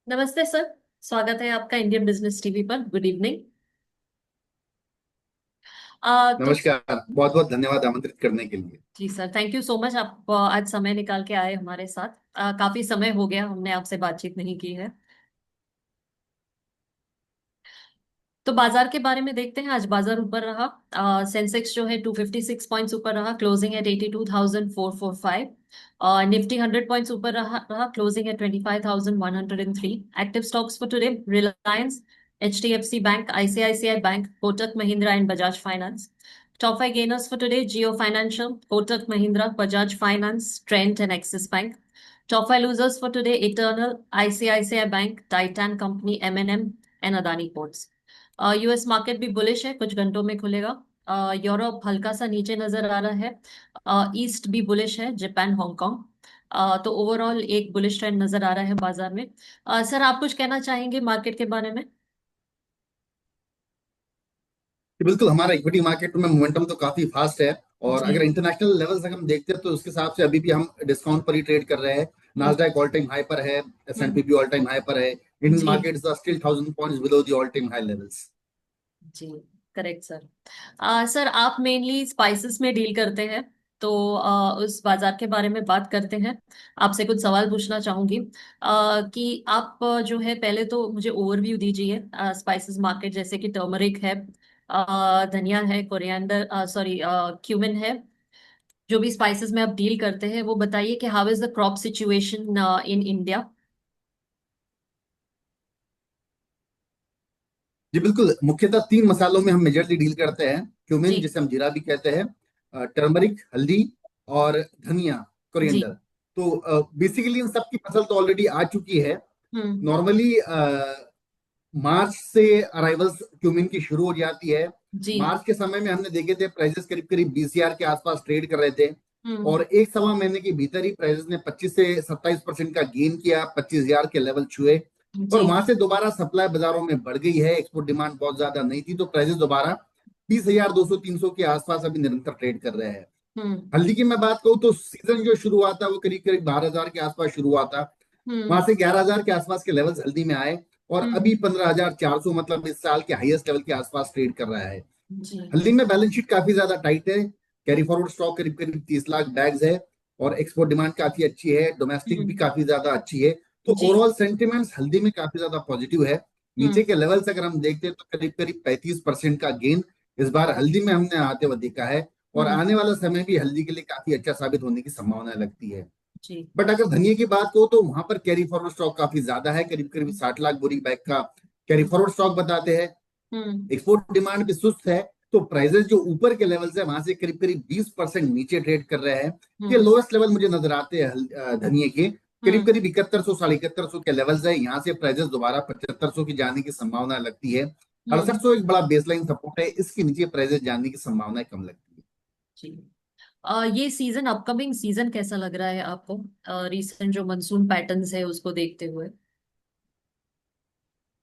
नमस्ते सर। स्वागत है आपका इंडियन बिजनेस टीवी पर। Good evening. तो नमस्कार। बहुत बहुत धन्यवाद आमंत्रित करने के लिए। जी sir, thank you so much. आप आज समय निकाल के आए हमारे साथ। काफी समय हो गया हमने आपसे बातचीत नहीं की है। तो बाजार के बारे में देखते हैं। आज बाजार ऊपर रहा। सेंसेक्स जो है 256 पॉइंट्स ऊपर रहा, क्लोजिंग एट 82,445। और निफ्टी 100 पॉइंट्स ऊपर रहा closing at 25,103। Active stocks for today: Reliance, HDFC bank, ICICI bank, Kotak Mahindra and Bajaj finance. Top five gainers for today: Jio financial, Kotak Mahindra, Bajaj finance, Trent and Axis bank. Top five losers for today: Eternal, ICICI bank, Titan company, M&M and Adani ports. US market भी bullish है, कुछ घंटों में खुलेगा। Europe हल्का सा नीचे नजर आ रहा है। ईस्ट भी बुलिश है, जापान, हांगकांग। तो ओवरऑल एक बुलिश ट्रेंड नजर आ रहा है बाजार में। सर, आप कुछ कहना चाहेंगे मार्केट के बारे में? कि बिल्कुल हमारा इक्विटी मार्केट में मोमेंटम तो काफी फास्ट है। और जी। अगर इंटरनेशनल लेवल्स अगर हम देखते हैं तो उसके हिसाब से अभी भी हम डिस्काउंट पर ही ट्रेड कर रहे हैं। हम्म। नास्डैक ऑल टाइम हाई पर है। हम्म। S&P भी ऑल टाइम हाई पर है। इंडियन जी। Markets are still 1000 points below the all time high levels. जी। Correct sir. सर, आप मेनली स्पाइसेस में डील करते हैं, तो उस बाजार के बारे में बात करते हैं। आपसे कुछ सवाल पूछना चाहूंगी। कि आप जो है, पहले तो मुझे ओवरव्यू दीजिए स्पाइसेस मार्केट। जैसे कि टर्मरिक है, धनिया है, कोरिएंडर, सॉरी, क्यूमिन है। जो भी स्पाइसेस में आप डील करते हैं, वो बताइए कि how is the crop situation in India. जी बिल्कुल, मुख्यतः तीन मसालों में हम मेजरली डील करते हैं। क्यूमिन, जी। जिसे हम जीरा भी कहते हैं, टर्मरिक हल्दी, और धनिया जी। कोरिएंडर। तो बेसिकली इन सब की फसल तो ऑलरेडी आ चुकी है। हम्म। नॉर्मली मार्च से अराइवल्स क्यूमिन की शुरू हो जाती है। जी। मार्च के समय में हमने देखे थे प्राइसेस करीब करीब 20,000 के आसपास ट्रेड कर रहे थे। हम्म। और एक सवा महीने के भीतर ही प्राइसेस ने 25 से 27% का गेन किया, 25,000 के लेवल छुए। और जी। वहां से दोबारा सप्लाई बाजारों में बढ़ गई है। एक्सपोर्ट डिमांड बहुत ज्यादा नहीं थी, तो प्राइसेस दोबारा 20,200 300 के आसपास अभी निरंतर ट्रेड कर रहे हैं। हम्म। हल्दी की मैं बात करूं तो सीजन जो शुरू हुआ था वो करीब करीब 12,000 के आसपास शुरू हुआ था। वहां हम्म। से 11,000 के आसपास के लेवल्स हल्दी में आए। और हम्म। अभी 15,400, मतलब इस साल के हाईएस्ट लेवल के आसपास ट्रेड कर रहा है। जी। हल्दी में बैलेंस शीट काफी ज्यादा टाइट है। कैरी फॉरवर्ड स्टॉक करीब करीब 30 लाख बैग्स है। और एक्सपोर्ट डिमांड काफी अच्छी है, डोमेस्टिक भी हम्म। काफी ज्यादा अच्छी है। तो जी। ओवरऑल सेंटिमेंट्स हल्दी में काफी ज्यादा पॉजिटिव है। नीचे हम्म। के लेवल्स अगर हम देखते हैं तो करीब करीब 35% का गेन इस बार हल्दी में हमने आते हुए देखा है। और हम्म। आने वाला समय भी हल्दी के लिए काफी अच्छा साबित होने की संभावना लगती है। जी। बट अगर धनिया की बात करो तो वहां पर कैरी फॉरवर्ड स्टॉक काफी ज्यादा है, करीब करीब 60 लाख बोरी बैग का कैरी फॉरवर्ड स्टॉक बताते हैं। हम्म। एक्सपोर्ट डिमांड भी सुस्त है। तो प्राइसेस जो ऊपर के लेवल से वहां से करीब करीब 20% नीचे ट्रेड कर रहे हैं। ये हम्म। लोएस्ट लेवल मुझे नजर आते हैं धनिये के। करीब हम्म। करीब 2100 2150 के लेवल्स है। यहाँ से प्राइसेस दोबारा 7500 की जाने की संभावना लगती है। हम्म। 6800 एक बड़ा बेसलाइन सपोर्ट है, इसके नीचे प्राइसेस जाने की संभावना कम लगती है। जी। ये सीजन, अपकमिंग सीजन कैसा लग रहा है आपको, रीसेंट जो मानसून पैटर्न्स है उसको देखते हुए?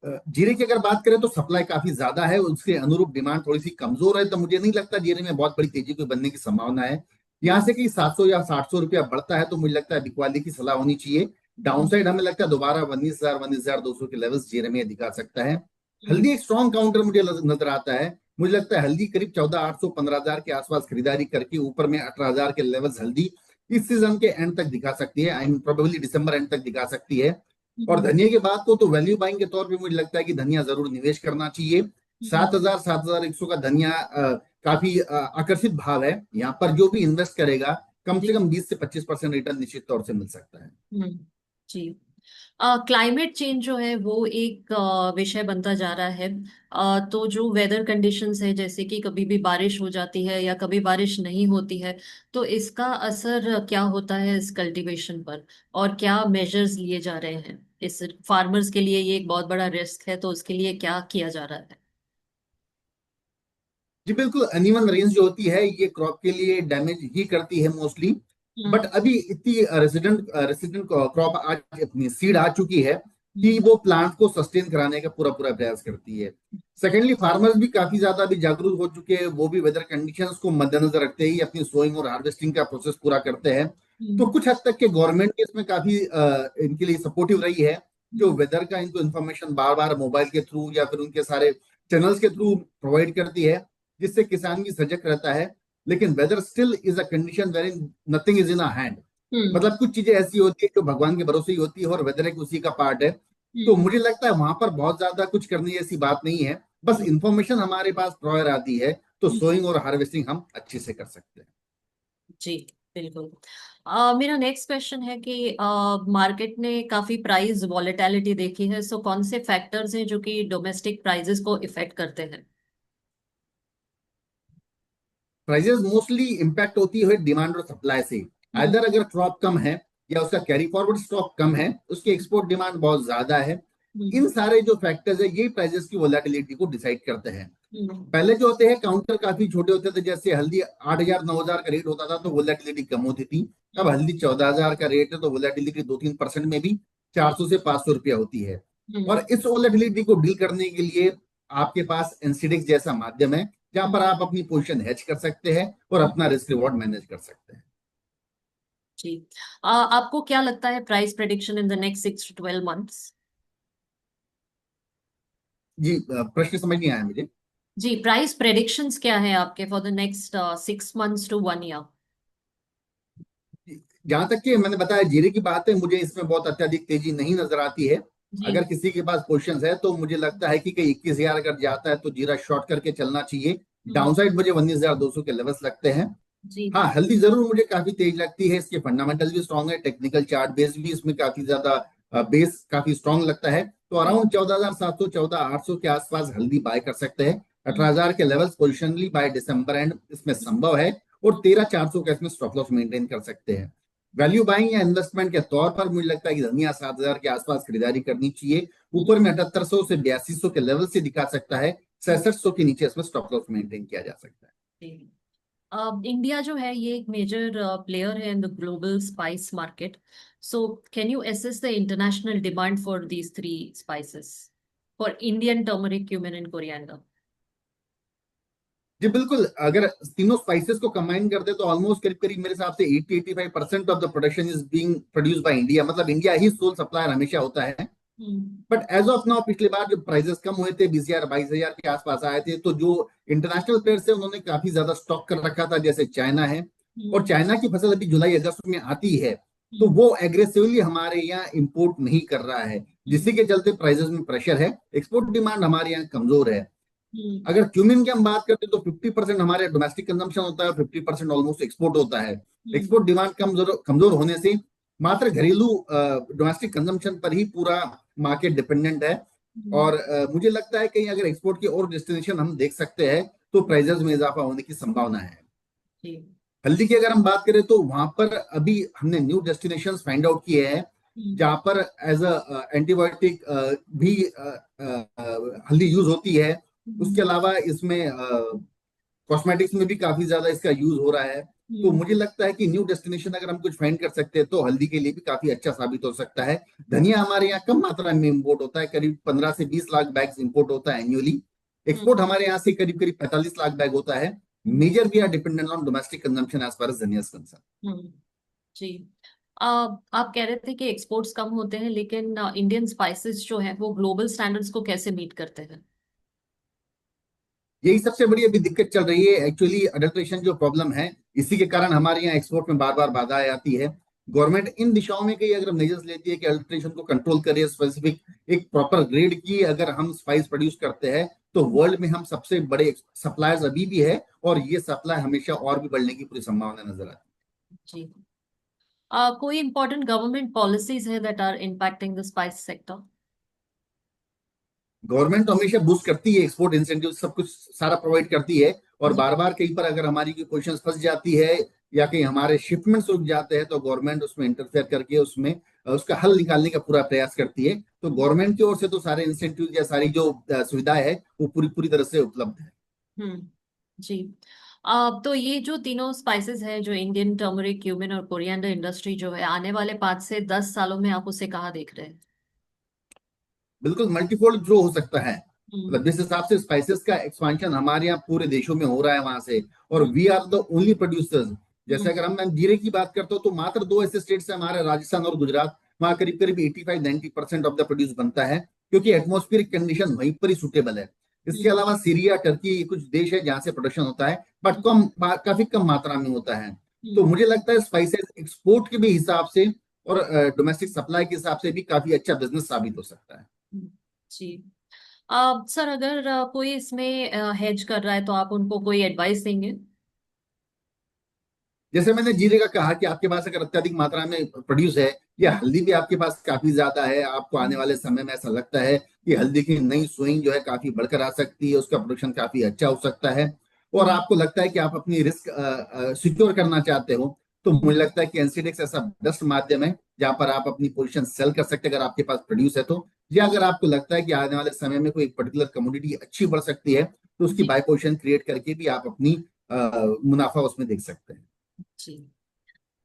जीरे की अगर बात करें तो सप्लाई काफी ज्यादा है, उसके अनुरूप डिमांड थोड़ी सी कमजोर है। तो मुझे नहीं लगता जीरे में बहुत बड़ी तेजी को बनने की संभावना है। यहाँ से कि 700 या 700 रुपया बढ़ता है तो मुझे लगता है बिकवाली की सलाह होनी चाहिए। डाउनसाइड हमें लगता है दोबारा 19,000 200 के लेवल्स जीरे में दिखा सकता है। हम्म। हल्दी एक स्ट्रॉन्ग काउंटर मुझे नजर आता है। मुझे लगता है हल्दी करीब 14,800 15,000 के आसपास खरीदारी करके ऊपर में 18,000 के लेवल्स हल्दी इस सीजन के एंड तक दिखा सकती है। I mean probably December and तक दिखा सकती है। और हम्म। धनिया की बात को तो वैल्यू बाइंग के तौर पे मुझे लगता है कि धनिया जरूर निवेश करना चाहिए। हम्म। 7,000 7,100 का धनिया काफी आकर्षित भाव है। यहाँ पर जो भी इन्वेस्ट करेगा कम से जी। कम 20 से 25% रिटर्न निश्चित तौर से मिल सकता है। हम्म। जी। क्लाइमेट चेंज जो है वो एक विषय बनता जा रहा है। तो जो वेदर कंडीशंस है, जैसे कि कभी भी बारिश हो जाती है या कभी बारिश नहीं होती है, तो इसका असर क्या होता है इस कल्टीवेशन पर? और क्या मेजर्स लिए जा रहे हैं? इस फार्मर्स के लिए ये एक बहुत बड़ा रिस्क है, तो उसके लिए क्या किया जा रहा है? जी बिल्कुल, अनइवन रेंज जो होती है ये क्रॉप के लिए डैमेज ही करती है मोस्टली। बट हम्म। अभी इतनी रेसिडेंट क्रॉप आज अपनी सीड आ चुकी है कि हम्म। वो प्लांट को सस्टेन कराने का पूरा पूरा प्रयास करती है। सेकेंडली फार्मर्स भी काफी ज्यादा अभी जागरूक हो चुके हैं। वो भी वेदर कंडीशंस को मद्देनजर रखते ही अपनी सोइंग और हार्वेस्टिंग का प्रोसेस पूरा करते हैं। तो हम्म। कुछ हद तक के गवर्नमेंट इसमें काफी इनके लिए सपोर्टिव रही है। जो हम्म, वेदर का इनको इन्फॉर्मेशन बार बार मोबाइल के थ्रू या फिर उनके सारे चैनल्स के थ्रू प्रोवाइड करती है, जिससे किसान भी सजग रहता है। लेकिन weather still is a condition where in nothing is in a hand. हम्म, मतलब कुछ चीजें ऐसी होती है जो भगवान के भरोसे ही होती है, और वेदर एक उसी का पार्ट है। तो हम्म, मुझे लगता है वहां पर बहुत ज्यादा कुछ करने जैसी बात नहीं है। बस हम्म, इंफॉर्मेशन हमारे पास प्रोवाइड आती है तो हम्म, सोइंग और हार्वेस्टिंग हम अच्छे से कर सकते हैं। जी बिल्कुल। मेरा नेक्स्ट क्वेश्चन है कि मार्केट ने काफी प्राइस वॉलेटिलिटी देखी है, सो कौन से फैक्टर्स हैं जो कि डोमेस्टिक प्राइसेस को इफेक्ट करते हैं? प्राइजेस मोस्टली इम्पैक्ट होती है डिमांड और सप्लाई से। हम्म, अदर अगर क्रॉप कम है या उसका कैरी फॉरवर्ड स्टॉक कम है, उसकी एक्सपोर्ट डिमांड बहुत ज्यादा है, हम्म, इन सारे जो फैक्टर्स है ये प्राइजेस की वोलेटिलिटी को डिसाइड करते हैं। हम्म, पहले जो होते हैं काउंटर काफी छोटे होते थे, जैसे हल्दी 8,000 9,000 का रेट होता था तो वोलेटिलिटी कम होती थी। अब हम्म, हल्दी 14,000 का रेट है तो वोलेटिलिटी 2-3% में भी 400 से 500 रुपया होती है। हम्म, और इस वोलेटिलिटी को डील करने के लिए आपके पास एनसीडिक्स जैसा माध्यम है, जहां पर हम्म, आप अपनी पोजीशन हेज कर सकते हैं और अपना रिस्क रिवॉर्ड मैनेज कर सकते हैं। जी। आपको क्या लगता है price prediction in the next 6 to 12 months? जी, प्रश्न समझ नहीं आया मुझे। जी, प्राइस प्रेडिक्शंस क्या है आपके for the next 6 months to 1 year? जहां तक कि मैंने बताया जीरे की बात है, मुझे इसमें बहुत अत्यधिक तेजी नहीं नजर आती है। जी। अगर किसी के पास पोजीशंस है तो मुझे लगता है कि कहीं 21,000 अगर जाता है तो जीरा शॉर्ट करके चलना चाहिए। हम्म, डाउनसाइड मुझे 19,200 के लेवल्स लगते हैं। जी। हाँ, हल्दी जरूर मुझे काफी तेज लगती है, इसके फंडामेंटल भी स्ट्रांग है, टेक्निकल चार्ट बेस भी इसमें काफी ज्यादा बेस काफी स्ट्रांग लगता है। तो अराउंड 14,700 14,800 के आसपास हल्दी बाय कर सकते हैं। 18,000 के levels positionally by December and इसमें संभव है। और 13,400 का इसमें स्टॉप लॉस मेंटेन कर सकते हैं। वैल्यू बाइंग या इन्वेस्टमेंट के तौर पर मुझे लगता है कि धनिया 7,000 के आसपास खरीदारी करनी चाहिए। ऊपर में 7800 से 8200 के लेवल से दिखा सकता है। 6600 के नीचे इसमें स्टॉप लॉस मेंटेन किया जा सकता है। इंडिया जो है ये एक मेजर प्लेयर है in the global spice market, so can you assess the international demand for these three spices, for Indian turmeric, cumin and coriander? जी बिल्कुल, अगर तीनों स्पाइसेस को कंबाइन करते तो ऑलमोस्ट करीब करीब मेरे हिसाब से 80-85% of the production is being produce by India. मतलब इंडिया ही सोल सप्लायर हमेशा होता है। हम्म, बट एज ऑफ नाउ पिछली बार जब प्राइसेस कम हुए थे, 20,000 22,000 के आसपास आए थे, तो जो इंटरनेशनल प्लेयर्स है उन्होंने काफी ज्यादा स्टॉक कर रखा था, जैसे चाइना है। और हम्म, चाइना की फसल अभी जुलाई अगस्त में आती है, तो हम्म, वो एग्रेसिवली हमारे यहाँ इंपोर्ट नहीं कर रहा है, जिससे के चलते प्राइसेस में प्रेशर है। एक्सपोर्ट डिमांड हमारे यहाँ कमजोर है। हम्म, अगर क्यूमिन की हम बात करते हैं तो 50% हमारे डोमेस्टिक कंजम्पशन होता है, 50% ऑलमोस्ट एक्सपोर्ट होता है। हम्म, एक्सपोर्ट डिमांड कमजोर कमजोर होने से मात्र घरेलू डोमेस्टिक कंजम्पशन पर ही पूरा मार्केट डिपेंडेंट है। हम्म, और मुझे लगता है कहीं अगर एक्सपोर्ट की और डेस्टिनेशन हम देख सकते हैं तो प्राइजेस में इजाफा होने की संभावना है। जी, हल्दी की अगर हम बात करें तो वहां पर अभी हमने न्यू डेस्टिनेशन फाइंड आउट किए हैं, हम्म, जहां पर एज अ एंटीबायोटिक भी हल्दी यूज होती है। उसके हम्म, अलावा इसमें कॉस्मेटिक्स में भी काफी ज्यादा इसका यूज हो रहा है। तो हम्म, मुझे लगता है कि न्यू डेस्टिनेशन अगर हम कुछ फाइंड कर सकते हैं तो हल्दी के लिए भी काफी अच्छा साबित हो सकता है। धनिया हमारे यहाँ कम मात्रा में इंपोर्ट होता है, करीब 15 से 20 लाख बैग्स इंपोर्ट होता है एन्युअली। एक्सपोर्ट हम्म, हमारे यहाँ से करीब करीब 45 लाख बैग होता है। Hmm, major we are dependent on domestic consumption as far as dhaniya is concern. Hmm, जी। आप कह रहे थे कि एक्सपोर्ट्स कम होते हैं, लेकिन इंडियन स्पाइसेस जो है वो ग्लोबल स्टैंडर्ड्स को कैसे मीट करते हैं? यही सबसे बड़ी अभी दिक्कत चल रही है एक्चुअली, अडल्ट्रेशन जो प्रॉब्लम है, इसी के कारण हमारे यहाँ एक्सपोर्ट में बार बार बाधा आती है। गवर्नमेंट इन दिशाओं में कई अगर मेजर्स लेती है कि अडल्ट्रेशन को कंट्रोल करे, स्पेसिफिक एक प्रॉपर ग्रेड की अगर हम स्पाइस प्रोड्यूस करते हैं, तो वर्ल्ड में हम सबसे बड़े सप्लायर्स अभी भी है। और ये सप्लाई हमेशा और भी बढ़ने की पूरी संभावना नजर आती जी। कोई इंपॉर्टेंट गवर्नमेंट पॉलिसीज है that are impacting the spice sector? है। गवर्नमेंट तो हमेशा बूस्ट करती है, एक्सपोर्ट इंसेंटिव सब कुछ सारा प्रोवाइड करती है। और जी। बार बार कहीं पर अगर हमारी कोई पोजीशन फंस जाती है या कहीं हमारे शिपमेंट्स रुक जाते हैं तो गवर्नमेंट उसमें इंटरफेयर करके उसमें उसका हल निकालने का पूरा प्रयास करती है। तो गवर्नमेंट की ओर से तो सारे इंसेंटिव या सारी जो सुविधाएं है वो पूरी पूरी तरह से उपलब्ध है। हम्म, जी। तो ये जो तीनों स्पाइसेस हैं, जो इंडियन टर्मरिक, क्यूमिन और कोरिएंडर इंडस्ट्री जो है, आने वाले 5 से 10 सालों में आप उसे कहाँ देख रहे हैं? बिल्कुल मल्टीफोल्ड ग्रो हो सकता है। हम्म, मतलब जिस हिसाब से स्पाइसेस का एक्सपांशन हमारे यहाँ पूरे देशों में हो रहा है वहां से, और hmm, we are the only producers. जैसे हम्म, अगर हम मैं जीरे की बात करता हूँ तो मात्र दो ऐसे स्टेट्स हैं हमारे, राजस्थान और गुजरात, वहां करीब करीब 85-90% ऑफ द प्रोड्यूस बनता है, क्योंकि एटमॉस्फेरिक कंडीशन वहीं पर ही सुटेबल है। इसके अलावा सीरिया, टर्की, कुछ देश है जहां से प्रोडक्शन होता है, बट काफी कम मात्रा में होता है। तो मुझे लगता है स्पाइसेस एक्सपोर्ट के भी हिसाब से और डोमेस्टिक सप्लाई के हिसाब से भी काफी अच्छा बिजनेस साबित हो सकता है। जी। सर, अगर कोई इसमें हेज कर रहा है तो आप उनको कोई एडवाइस देंगे? जैसे मैंने जीरे का कहा कि आपके पास अगर अत्यधिक मात्रा में प्रोड्यूस है, या हल्दी भी आपके पास काफी ज्यादा है, आपको आने वाले समय में ऐसा लगता है कि हल्दी की नई स्विंग जो है काफी बढ़कर आ सकती है, उसका प्रोडक्शन काफी अच्छा हो सकता है, और आपको लगता है कि आप अपनी रिस्क सिक्योर करना चाहते हो, तो मुझे लगता है कि एनसीडेक्स ऐसा बेस्ट माध्यम है जहां पर आप अपनी पोजीशन सेल कर सकते हैं अगर आपके पास प्रोड्यूस है तो। या अगर आपको लगता है कि आने वाले समय में कोई पर्टिकुलर कमोडिटी अच्छी बढ़ सकती है, तो उसकी जी। बाय पोजीशन क्रिएट करके भी आप अपनी मुनाफा उसमें देख सकते हैं। जी।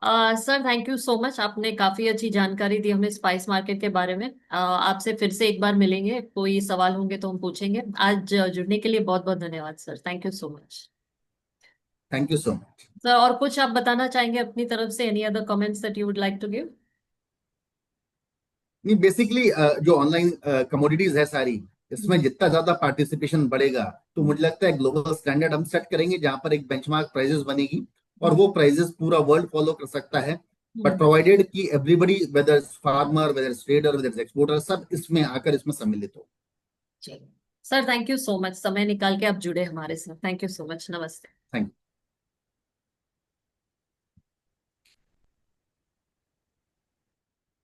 Sir, thank you so much, आपने काफी अच्छी जानकारी दी हमें स्पाइस मार्केट के बारे में। आपसे फिर से एक बार मिलेंगे, कोई सवाल होंगे तो हम पूछेंगे। आज जुड़ने के लिए बहुत बहुत धन्यवाद sir, thank you so much. Thank you so much. Sir, और कुछ आप बताना चाहेंगे अपनी तरफ से? Any other comments that you would like to give? नहीं, बेसिकली जो ऑनलाइन कमोडिटीज है सारी, इसमें जितना ज्यादा पार्टिसिपेशन बढ़ेगा, तो मुझे लगता है ग्लोबल स्टैंडर्ड हम सेट करेंगे जहां पर एक बेंचमार्क प्राइजेस बनेगी, और वो प्राइजेस पूरा वर्ल्ड फॉलो कर सकता है। बट प्रोवाइडेड कि everybody, whether farmer, whether trader, whether exporter, सब इसमें आकर इसमें सम्मिलित हो। चलिए sir, thank you so much, समय निकाल के आप जुड़े हमारे साथ। थैंक यू सो मच, नमस्ते। Thank you.